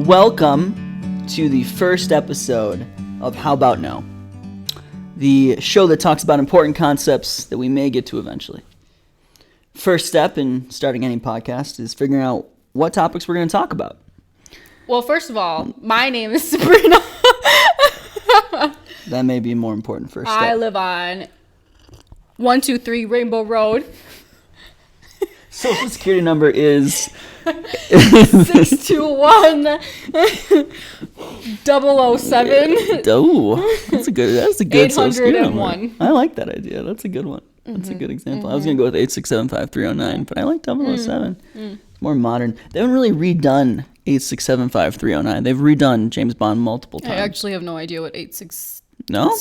Welcome to the first episode of How Bout No, the show that talks about important concepts that we may get to eventually. First step in starting any podcast is figuring out what topics we're going to talk about. Well, first of all, my name is Sabrina. That may be a more important first step. I live on 123 Rainbow Road. Social security number is 621 007. Oh, that's a good social security number. 801. I like that idea. That's a good one. That's a good example. I was going to go with 8675309, but I like 007. It's more modern. They haven't really redone 8675309. They've redone James Bond multiple times. I actually have no idea what 867. No?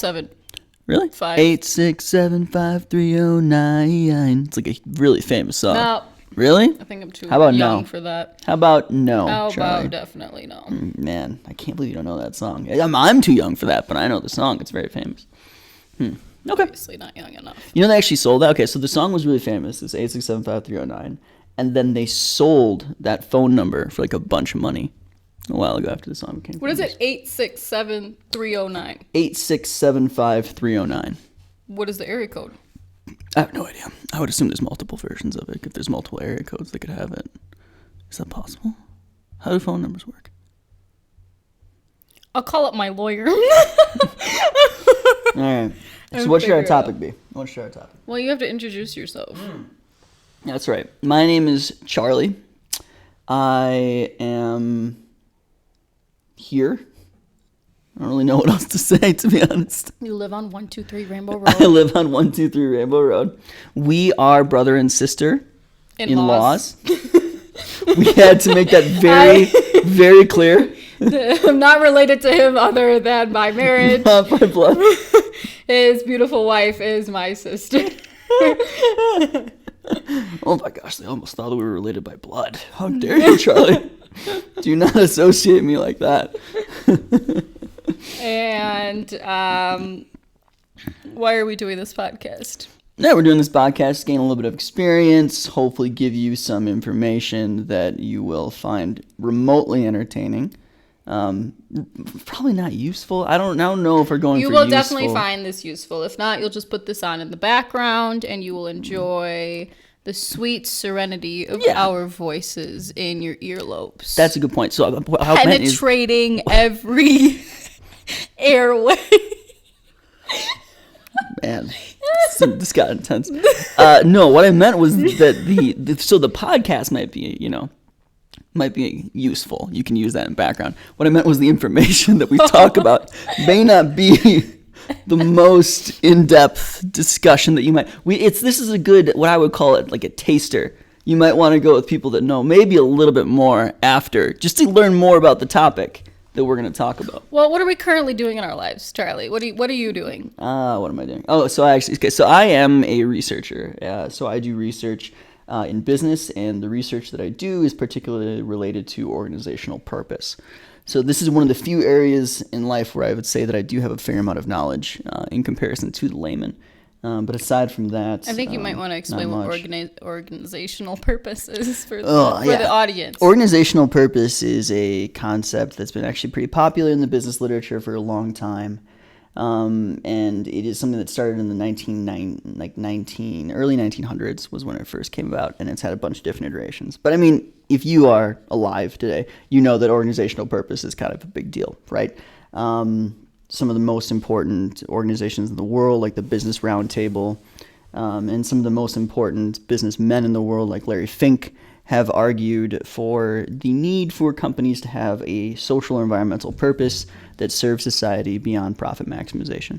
Really? 8675309. It's like a really famous song. No. Really? I think I'm too How about young no? for that. How about no, How Charlie? about definitely no? Man, I can't believe you don't know that song. I'm too young for that, but I know the song. It's very famous. Okay. Obviously not young enough. You know they actually sold that? Okay, so the song was really famous. It's 8675309. And then they sold that phone number for like a bunch of money a while ago after the song came. What is it? 867309. 8675309. What is the area code? I have no idea. I would assume there's multiple versions of it. If there's multiple area codes, they could have it. Is that possible? How do phone numbers work? I'll call up my lawyer. All right. So what should our topic be? What should our topic? Well, you have to introduce yourself. That's right. My name is Charlie. I am here. I don't really know what else to say, to be honest. You live on 123 Rainbow Road. I live on 123 Rainbow Road. We are brother and sister in-laws. We had to make that very clear. I'm not related to him other than by marriage. Not by blood. His beautiful wife is my sister. Oh my gosh, they almost thought we were related by blood. How dare you, Charlie? Do not associate me like that. And why are we doing this podcast? Yeah, we're doing this podcast to gain a little bit of experience, hopefully give you some information that you will find remotely entertaining. Probably not useful. I don't know if we're going for useful. You will definitely find this useful. If not, you'll just put this on in the background and you will enjoy the sweet serenity of our voices in your earlobes. That's a good point. So how penetrating every airway. Man, this got intense. No, what I meant was that the podcast might be useful. You can use that in background. What I meant was the information that we talk about may not be the most in-depth discussion that you might. This is a good, what I would call it, like a taster. You might want to go with people that know maybe a little bit more after, just to learn more about the topic that we're going to talk about. Well, what are we currently doing in our lives, Charlie? What are you doing? What am I doing? Oh, so I am a researcher. So I do research in business, and the research that I do is particularly related to organizational purpose. So this is one of the few areas in life where I would say that I do have a fair amount of knowledge in comparison to the layman. But aside from that, I think you might want to explain what organizational purpose is for the audience. Organizational purpose is a concept that's been actually pretty popular in the business literature for a long time. And it is something that started in the early 1900s was when it first came about, and it's had a bunch of different iterations. But I mean, if you are alive today, you know that organizational purpose is kind of a big deal, right? Some of the most important organizations in the world, like the Business Roundtable, and some of the most important businessmen in the world, like Larry Fink, have argued for the need for companies to have a social or environmental purpose that serves society beyond profit maximization.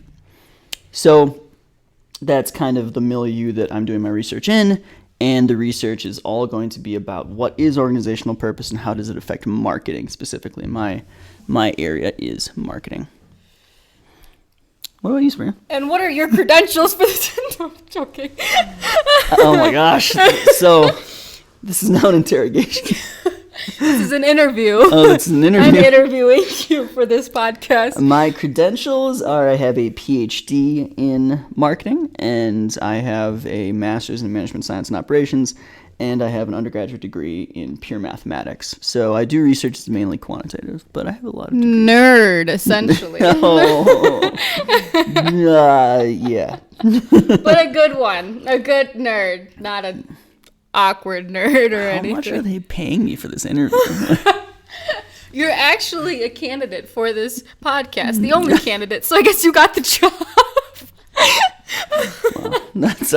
So that's kind of the milieu that I'm doing my research in, and the research is all going to be about what is organizational purpose and how does it affect marketing specifically. My area is marketing. What about you, Sabrina? And what are your credentials for this? No, I'm joking. Oh my gosh. So this is now an interrogation. This is an interview. Oh, it's an interview. I'm interviewing you for this podcast. My credentials are I have a PhD in marketing, and I have a master's in management science and operations, and I have an undergraduate degree in pure mathematics. So I do research that's mainly quantitative, but I have a lot of degrees. Nerd, essentially. Yeah. But a good one. A good nerd. Not an awkward nerd or anything. How much are they paying me for this interview? You're actually a candidate for this podcast. The only candidate. So I guess you got the job. Well, that's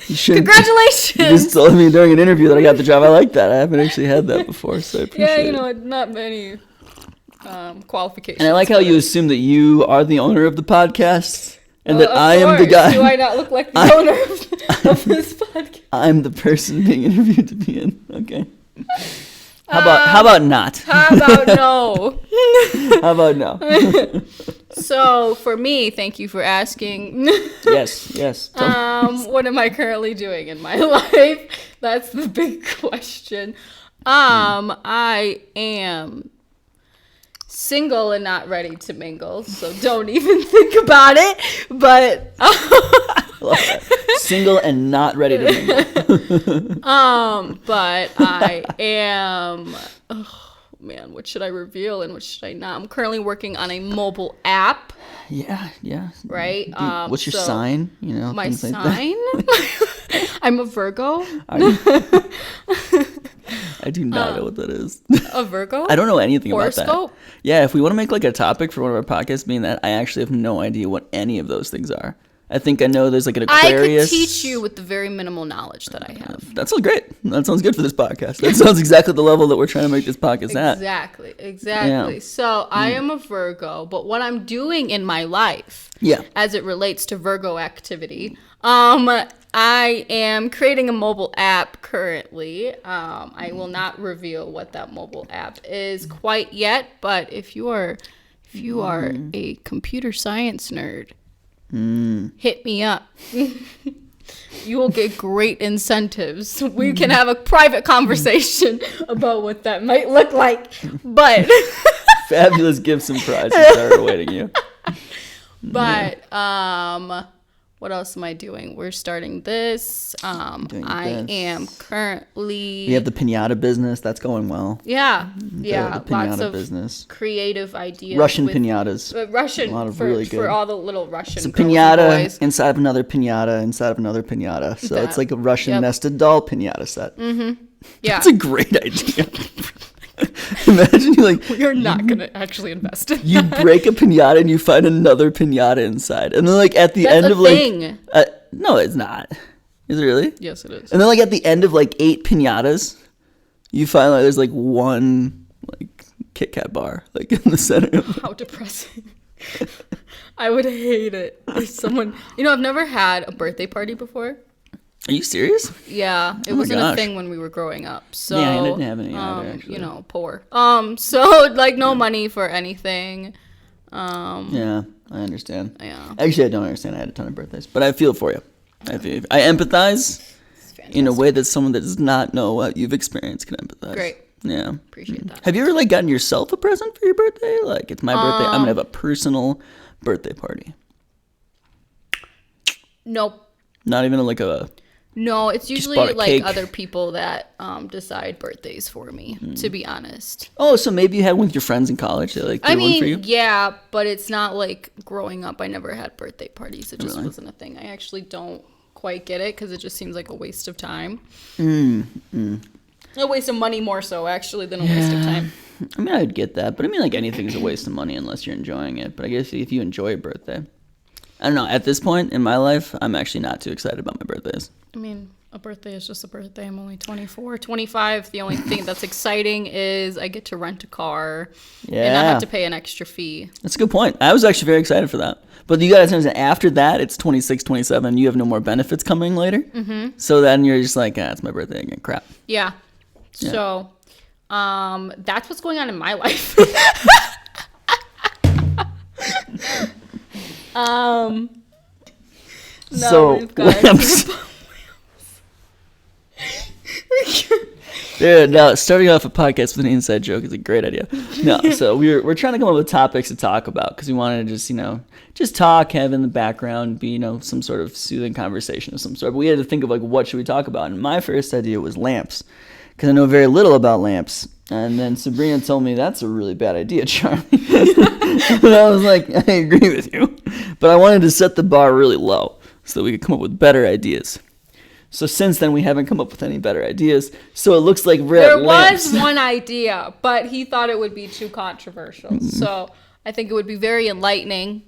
you should. Congratulations. You just told me during an interview that I got the job. I like that. I haven't actually had that before, so I appreciate it. Not many qualifications. And I like how you assume that you are the owner of the podcast and that I am the guy. Do I not look like the owner of this podcast? I'm the person being interviewed to be in. Okay. How about not? How about no? How about no? So for me, thank you for asking. Yes. What am I currently doing in my life? That's the big question. I am single and not ready to mingle, so don't even think about it. But single and not ready to mingle. But I am. Oh man, what should I reveal and what should I not? I'm currently working on a mobile app. Yeah. Right. What's your sign? You know, my things sign. Like that. I'm a Virgo. I do not know what that is. A Virgo? I don't know anything Horoscope? about that. Yeah, if we want to make like a topic for one of our podcasts being that, I actually have no idea what any of those things are. I think I know there's like an Aquarius. I could teach you with the very minimal knowledge that I have. That sounds great. That sounds good for this podcast. That sounds exactly the level that we're trying to make this podcast at. Exactly. Yeah. So I am a Virgo, but what I'm doing in my life, as it relates to Virgo activity, I am creating a mobile app currently. I will not reveal what that mobile app is quite yet, but if you are a computer science nerd, hit me up. You will get great incentives. We can have a private conversation about what that might look like. But fabulous gifts and prizes are awaiting you. But what else am I doing? We're starting this. I am currently. We have the piñata business. That's going well. Yeah. The piñata Lots of business. Creative ideas. Russian piñatas. Russian. A lot of for, really good. For all the little Russian. It's a girls piñata and boys. inside of another piñata inside of another piñata. So it's like a Russian nested doll piñata set. Mm-hmm. Yeah. That's a great idea. Imagine you like. You're not gonna actually invest in You that. break a piñata and you find another piñata inside, and then like at the That's end a of like, thing. no, it's not. Is it really? Yes, it is. And then like at the end of like 8 piñatas, you find like there's like one like Kit Kat bar like in the center. How depressing. I would hate it if someone. I've never had a birthday party before. Are you serious? Yeah, it wasn't a thing when we were growing up. So yeah, I didn't have any either, actually. Poor. So like no money for anything. Yeah, I understand. Yeah. Actually, I don't understand. I had a ton of birthdays, but I feel for you. I empathize in a way that someone that does not know what you've experienced can empathize. Great. Yeah. Appreciate that. Have you ever like gotten yourself a present for your birthday? Like it's my birthday, I'm gonna have a personal birthday party. Nope. Not even like a. No, it's usually bought a like cake. other people that decide birthdays for me, to be honest. Oh, so maybe you had one with your friends in college. They like did one for you? Yeah, but it's not like growing up. I never had birthday parties. It just Really? wasn't a thing. I actually don't quite get it because it just seems like a waste of time. A waste of money more so, actually, than a waste of time. I mean, I'd get that, but I mean, like anything's a waste of money unless you're enjoying it. But I guess if you enjoy a birthday, I don't know. At this point in my life, I'm actually not too excited about my birthdays. I mean, a birthday is just a birthday. I'm only 24, 25. The only thing that's exciting is I get to rent a car and not have to pay an extra fee. That's a good point. I was actually very excited for that. But you got to understand, after that, it's 26, 27. You have no more benefits coming later. Mm-hmm. So then you're just like, it's my birthday again. Crap. Yeah. So that's what's going on in my life. So Yeah, no, starting off a podcast with an inside joke is a great idea. No, so we're trying to come up with topics to talk about because we wanted to just talk, have in the background, be some sort of soothing conversation of some sort. But we had to think of what should we talk about, and my first idea was lamps because I know very little about lamps. And then Sabrina told me that's a really bad idea, Charlie. And I was like, I agree with you, but I wanted to set the bar really low so that we could come up with better ideas. So since then, we haven't come up with any better ideas. So it looks like there was one idea, but he thought it would be too controversial. So I think it would be very enlightening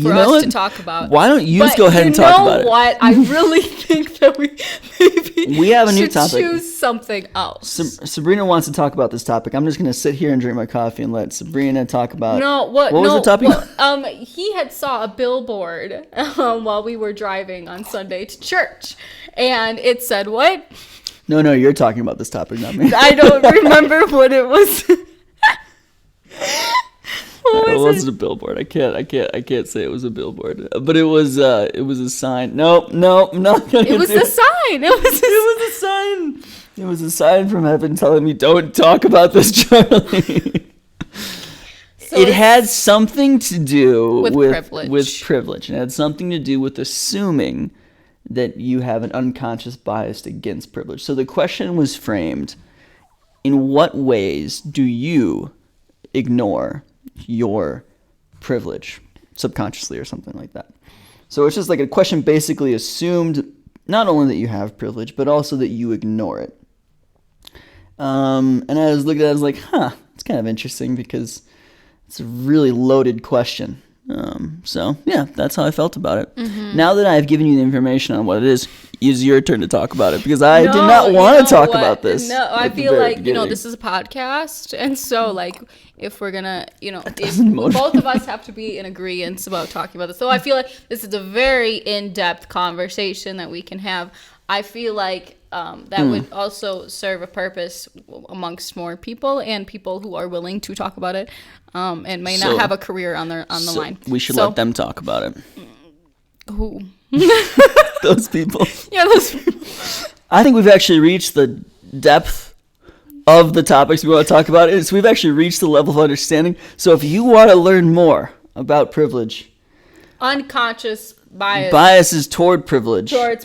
for us to talk about. Why don't you just go ahead and talk about it? You know what? I really think that we have a new topic. Choose something else. Sabrina wants to talk about this topic. I'm just going to sit here and drink my coffee and let Sabrina talk about. What was the topic? He had saw a billboard while we were driving on Sunday to church, and it said what? No, you're talking about this topic, not me. I don't remember what it was. It wasn't a billboard. I can't say it was a billboard. But it was a sign. No, I'm not gonna. It was a sign. It was a sign. It was a sign from heaven telling me, "Don't talk about this, Charlie." So it had something to do with privilege. It had something to do with assuming that you have an unconscious bias against privilege. So the question was framed: in what ways do you ignore your privilege subconsciously or something like that? So it's just like a question basically assumed not only that you have privilege but also that you ignore it. And I was looking at it, I was like, it's kind of interesting because it's a really loaded question. So yeah, that's how I felt about it. Mm-hmm. Now that I've given you the information on what it is your turn to talk about it because I did not want to talk about this. No, I feel like this is a podcast, and so if we're gonna both of us have to be in agreement about talking about this. So I feel like this is a very in-depth conversation that we can have. I feel like that would also serve a purpose amongst more people and people who are willing to talk about it and may not have a career on the line. We should let them talk about it. Who? Those people. Yeah, those people. I think we've actually reached the depth of the topics we want to talk about. So we've actually reached the level of understanding. So if you want to learn more about privilege, unconscious biases towards privilege, then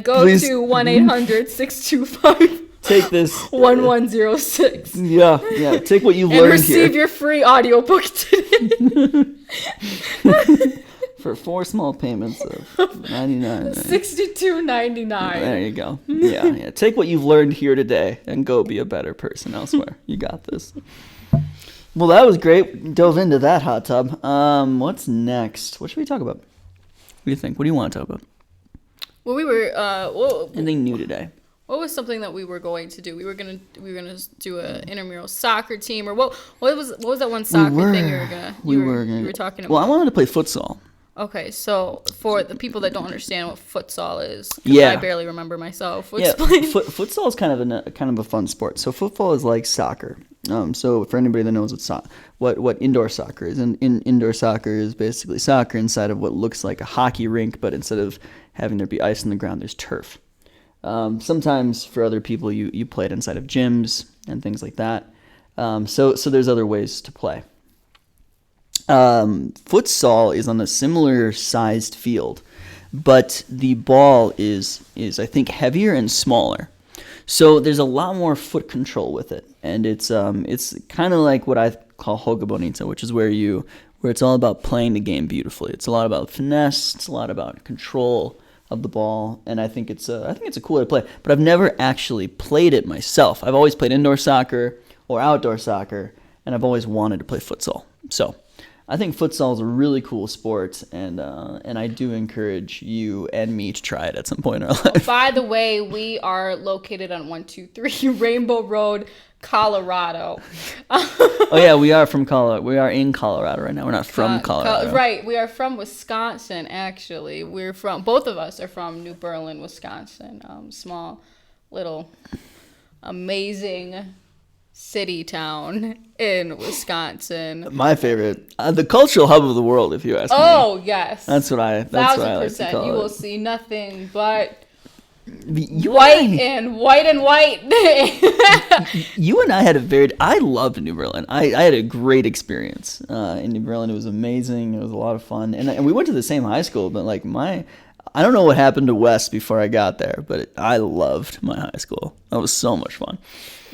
go to 1-800-625 take this 1106. Yeah, take what you learned here and receive your free audiobook today. For 4 small payments of $99. $62.99. There you go. Yeah. Take what you've learned here today and go be a better person elsewhere. You got this. Well, that was great. We dove into that hot tub. What's next? What should we talk about? What do you think? What do you want to talk about? Well, we were anything new today? What was something that we were going to do? We were gonna do an intramural soccer team, or what was that one soccer thing you were talking about? Well, I wanted to play futsal. Okay, so for the people that don't understand what futsal is, I barely remember myself. Explain. Futsal is kind of a fun sport. So football is like soccer. So for anybody that knows what indoor soccer is, and indoor soccer is basically soccer inside of what looks like a hockey rink, but instead of having there be ice on the ground, there's turf. Sometimes for other people, you play it inside of gyms and things like that. So there's other ways to play. Futsal is on a similar sized field, but the ball is I think heavier and smaller. So there's a lot more foot control with it, and it's kind of like what I call jogo bonito, which is where it's all about playing the game beautifully. It's a lot about finesse. It's a lot about control of the ball, and I think it's a cool way to play. But I've never actually played it myself. I've always played indoor soccer or outdoor soccer, and I've always wanted to play futsal. So I think futsal is a really cool sport, and I do encourage you and me to try it at some point in our life. By the way, we are located on 123 Rainbow Road, Colorado. Oh yeah, we are from Colorado. We are in Colorado right now. We're not from Colorado. Right, we are from Wisconsin. Actually, both of us are from New Berlin, Wisconsin. Small, little, amazing city town in Wisconsin. My favorite, the cultural hub of the world, if you ask me. Oh yes, that's what I like to 1,000%. call You will it. see nothing but White and white. You and I had I loved New Berlin. I had a great experience in New Berlin. It was amazing. It was a lot of fun. And we went to the same high school, but like I don't know what happened to West before I got there, but I loved my high school. That was so much fun.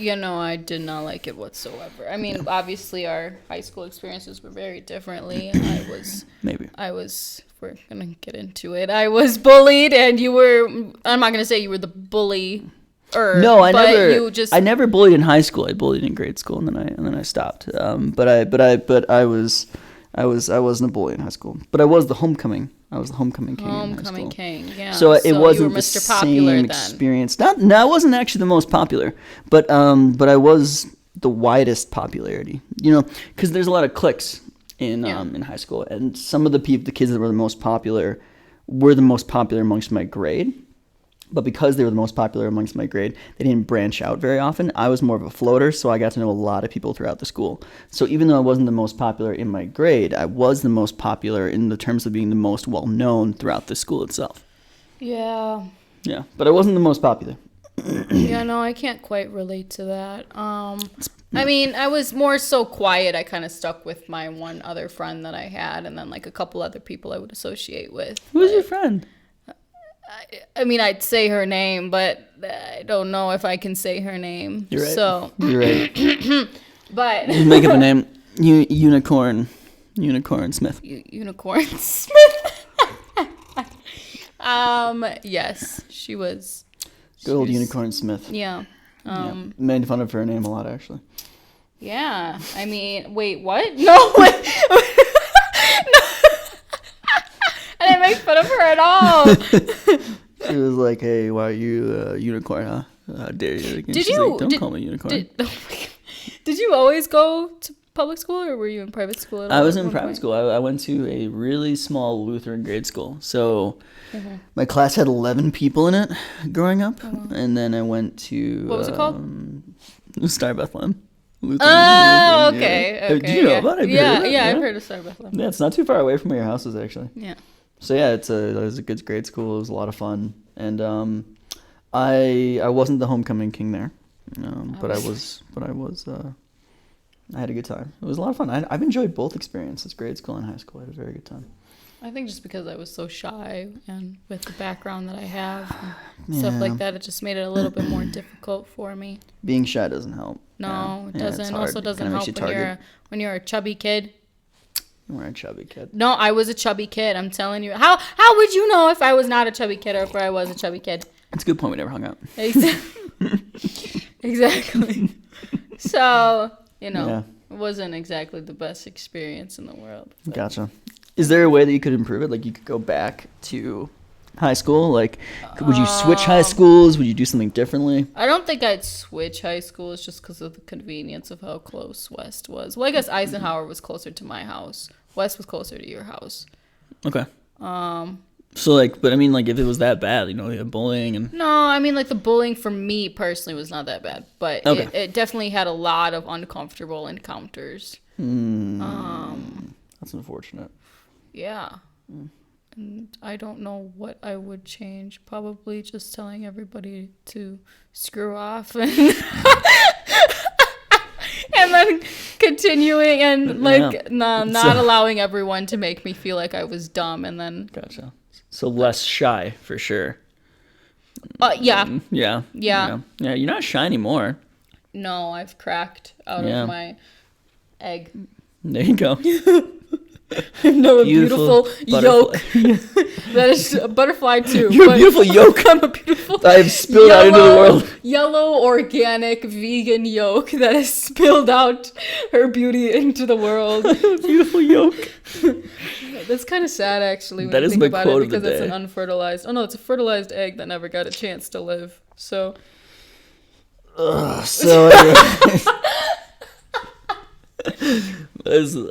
I did not like it whatsoever. I mean, obviously our high school experiences were very differently. We're going to get into it. I was bullied and I'm not going to say you were the bully. No, I never bullied in high school. I bullied in grade school and then I stopped. But I wasn't a bully in high school. But I was the homecoming. I was the homecoming king. Homecoming king, yeah. So it wasn't the Mr. Popular same experience. No, I wasn't actually the most popular, but I was the widest popularity. Because there's a lot of cliques in high school, and some of the kids that were the most popular amongst my grade. But because they were the most popular amongst my grade, they didn't branch out very often. I was more of a floater, so I got to know a lot of people throughout the school. So even though I wasn't the most popular in my grade, I was the most popular in the terms of being the most well-known throughout the school itself. Yeah. Yeah, but I wasn't the most popular. Yeah, no, I can't quite relate to that. I mean, I was more so quiet. I kind of stuck with my one other friend that I had, and then like a couple other people I would associate with. Who's your friend? I mean, I'd say her name, but I don't know if I can say her name. You're right. So. You're right. But. Make up a name. Unicorn Smith. Unicorn Smith. Yes, she was. Good old Unicorn Smith. Yeah. Made fun of her name a lot, actually. Yeah. I mean, wait, what? No, wait. I didn't make fun of her at all. She was like, "Hey, why are you a unicorn, huh? How dare you?" Don't call me unicorn. Did you always go to public school, or were you in private school at all? I was in private school. I went to a really small Lutheran grade school. So my class had 11 people in it growing up. And then I went to... What was it called? Star Bethlehem. Lutheran, okay. Yeah. Okay. Do you know about it? I've heard of Star Bethlehem. Yeah, it's not too far away from where your house is, actually. Yeah. So yeah, it was a good grade school. It was a lot of fun. And I wasn't the homecoming king there. But I had a good time. It was a lot of fun. I've enjoyed both experiences, grade school and high school. I had a very good time. I think just because I was so shy and with the background that I have and stuff like that, it just made it a little bit more difficult for me. Being shy doesn't help. No, it doesn't. Also doesn't help when you're a chubby kid. You weren't a chubby kid. No, I was a chubby kid. I'm telling you. How would you know if I was not a chubby kid or if I was a chubby kid? That's a good point. We never hung out. Exactly. So... it wasn't exactly the best experience in the world. But. Gotcha. Is there a way that you could improve it? Like you could go back to high school? Like would you switch high schools? Would you do something differently? I don't think I'd switch high schools just because of the convenience of how close West was. Well, I guess Eisenhower was closer to my house. West was closer to your house. Okay. So but I mean if it was that bad, the bullying and... No, I mean the bullying for me personally was not that bad, but it definitely had a lot of uncomfortable encounters. That's unfortunate. Yeah. And I don't know what I would change. Probably just telling everybody to screw off and and then continuing and not allowing everyone to make me feel like I was dumb and then... Gotcha. So less shy, for sure. Yeah. Yeah. You're not shy anymore. No, I've cracked out of my egg. There you go. No, a beautiful yolk. That is a butterfly too. You're a beautiful yolk. I'm a beautiful. I have spilled out into the world. Yellow, organic, vegan yolk that has spilled out her beauty into the world. Beautiful yolk. That's kind of sad, actually, when that you is think my about quote it, because of the day. it's an unfertilized. Oh no, it's a fertilized egg that never got a chance to live. So. So.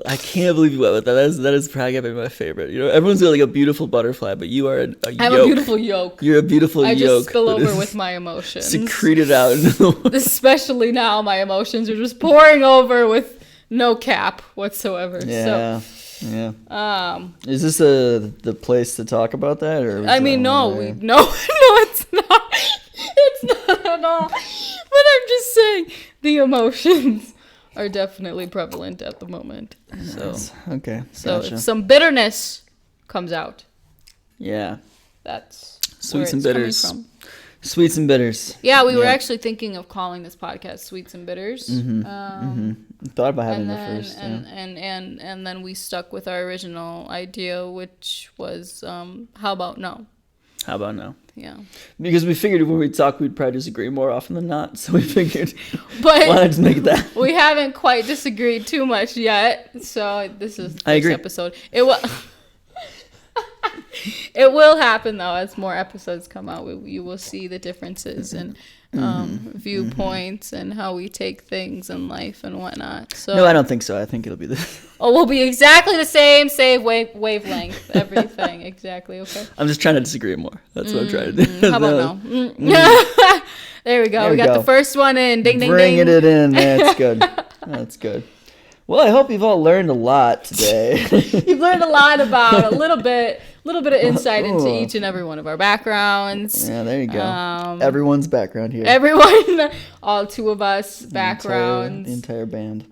I can't believe you went with that. That is probably gonna be my favorite. Everyone's got a beautiful butterfly, but you are a yolk. I'm a beautiful yolk. You're a beautiful yolk. I just spill over with my emotions. Secreted out into the world. Especially now, my emotions are just pouring over with no cap whatsoever. Yeah. So, yeah. Is this the place to talk about that, or? I mean, no, it's not. at all. But I'm just saying the emotions are definitely prevalent at the moment. So okay. So if some bitterness comes out. Yeah. That's sweets and bitters. Coming from. Sweets and bitters. Yeah, we were actually thinking of calling this podcast "Sweets and Bitters." Thought about having that first. And then we stuck with our original idea, which was "How about no?" How about no? Yeah. Because we figured when we talk, we'd probably disagree more often than not. So we figured, why not just make it that? We haven't quite disagreed too much yet. So this is the first episode. It will happen, though, as more episodes come out. You will see the differences in viewpoints and how we take things in life and whatnot. So no, I don't think so. I think it'll be this. Oh, we'll be exactly the same wavelength, everything. Exactly, okay. I'm just trying to disagree more. That's what I'm trying to do. How about no? There we go. There we got the first one in. Ding, ding, Bringing ding. it in. That's good. That's good. Well, I hope you've all learned a lot today. You've learned a lot about a little bit of insight into each and every one of our backgrounds. Yeah, there you go. Everyone's background here. Everyone, all two of us, backgrounds. The entire band.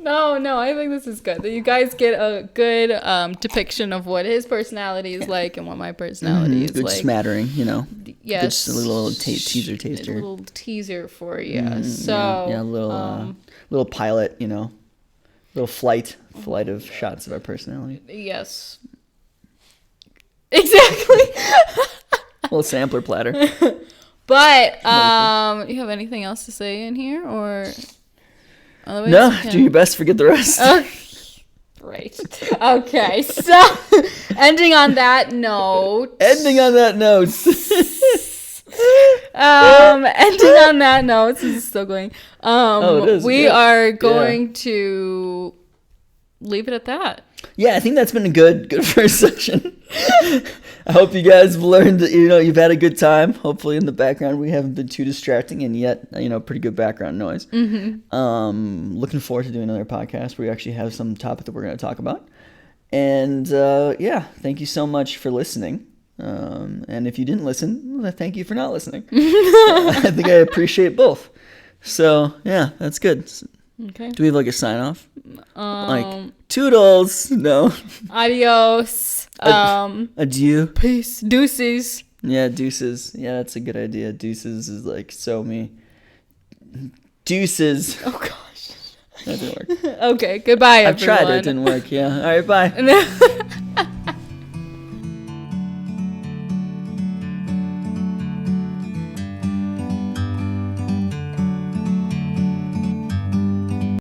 No, I think this is good. That you guys get a good depiction of what his personality is like and what my personality is good like. Good smattering, Yes. Just a little teaser taster. A little teaser for you. So a little pilot, little flight of shots of our personality. Yes. Exactly. A little sampler platter. But you have anything else to say in here, or otherwise? No, do your best. Forget the rest. Right. Okay. So, ending on that note. Ending on that note, this is still going. It is. We are going to leave it at that. Yeah, I think that's been a good first session. I hope you guys have learned that, you've had a good time. Hopefully in the background we haven't been too distracting, and yet, pretty good background noise. Looking forward to doing another podcast where we actually have some topic that we're going to talk about. And thank you so much for listening. And if you didn't listen, well, thank you for not listening. I think I appreciate both. So yeah, that's good. Okay. Do we have a sign off? Toodles. No. Adios. Adieu. Peace. Deuces. Yeah, deuces. Yeah, that's a good idea. Deuces is so me. Deuces. Oh gosh. That didn't work. Okay. Goodbye, everyone. I've tried it. It didn't work. Yeah. All right. Bye.